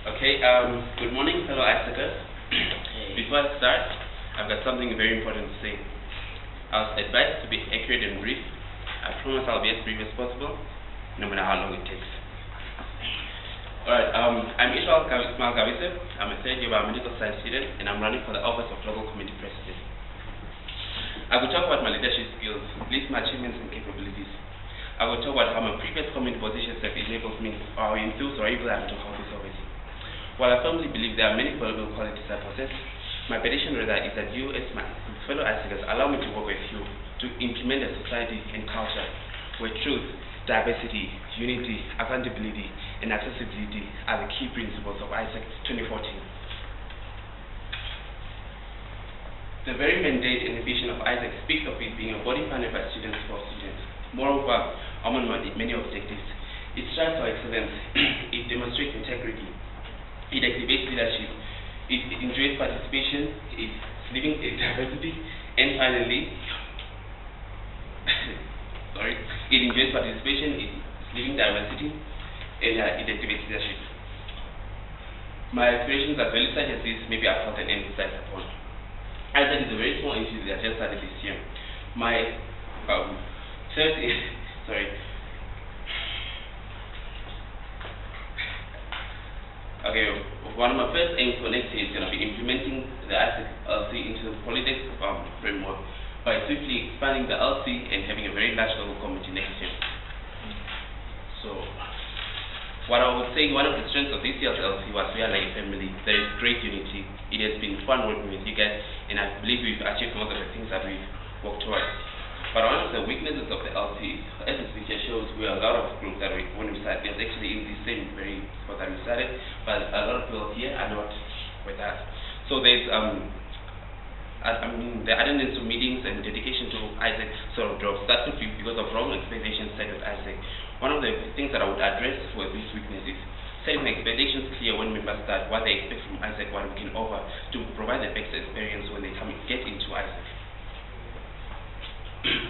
Okay, good morning, fellow ISECers. Before I start, I've got something very important to say. I was advised to be accurate and brief. I promise I'll be as brief as possible, no matter how long it takes. Alright, I'm Gavise. I'm a third year biomedical science student, and I'm running for the office of local committee president. I will talk about my leadership skills, list my achievements and capabilities. I will talk about how my previous community positions have enabled me, or how enthused or able I am to hold this office. While I firmly believe there are many valuable qualities I possess, my petition rather is that you, as my fellow ISECers, allow me to work with you to implement a society and culture where truth, diversity, unity, accountability, and accessibility are the key principles of ISEC 2014. The very mandate and vision of ISEC speaks of it being a body founded by students for students. Moreover, among many objectives, it strives for excellence, it demonstrates integrity, it activates leadership, it enjoys participation, it's living in diversity, and finally, it enjoys participation, it's living diversity, and it activates leadership. My aspirations as well such as this may be upheld and emphasized upon. ISEC is a very small institute that just started this year. My one of my first aims for next year is going to be implementing the ISEC LC into the Polytech framework by swiftly expanding the LC and having a very large local committee next year. So, what I would say, one of the strengths of this year's LC was we are like a family. There is great unity. It has been fun working with you guys, and I believe we've achieved most of the things that we've worked towards. But one of the weaknesses of the LC is, as this picture shows, we are a lot of groups that when we started, it was actually in the same very spot that we started, but a lot of people here are not with us. So there's, the attendance to meetings and dedication to ISEC sort of drops. That could be because of wrong expectations set with ISEC. One of the things that I would address for this weakness is setting expectations clear when members start, what they expect from ISEC, what we can offer to provide the best experience when they get into ISEC.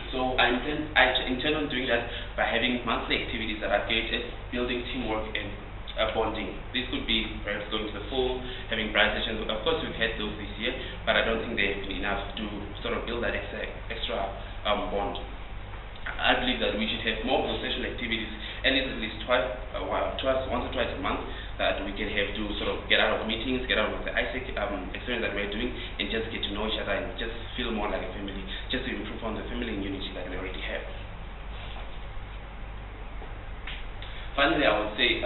So I intend on doing that by having monthly activities that are geared at building teamwork and bonding. This could be perhaps going to the pool, having bright sessions. Of course, we've had those this year, but I don't think they've been enough to sort of build that extra bond. I believe that we should have more social activities, at least once or twice a month, that we can have to sort of get out of meetings, get out of the ISEC experience that we're doing, and just get to know each other and just feel more like a family, just to improve on the family and unity that we already have. Finally, I would say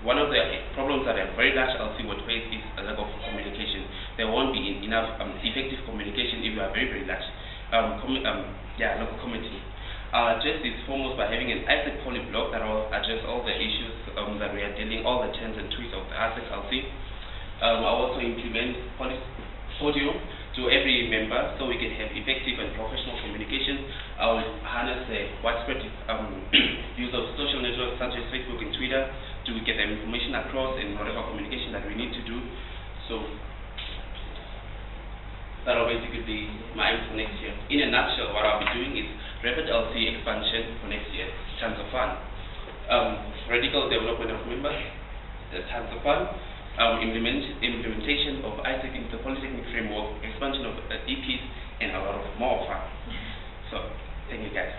one of the problems that a very large LC would face is a lack of communication. There won't be enough effective communication if you are very, very large local committee. I'll address this foremost by having an ISEC Poly blog that will address all the issues that we are dealing, all the turns and twists of the ISEC LC. I'll also implement Podium to every member so we can have effective and professional communication. I'll harness the widespread use of social networks such as Facebook and Twitter to get the information across and whatever communication that we need to do. So that'll basically be my aim for next year. In a nutshell, what I'll be doing is rapid LC expansion for next year, tons of fun. Radical development of members, tons of fun. Implementation of ISEC into the Polytechnic framework, expansion of EPs, and a lot of more fun. So, thank you guys.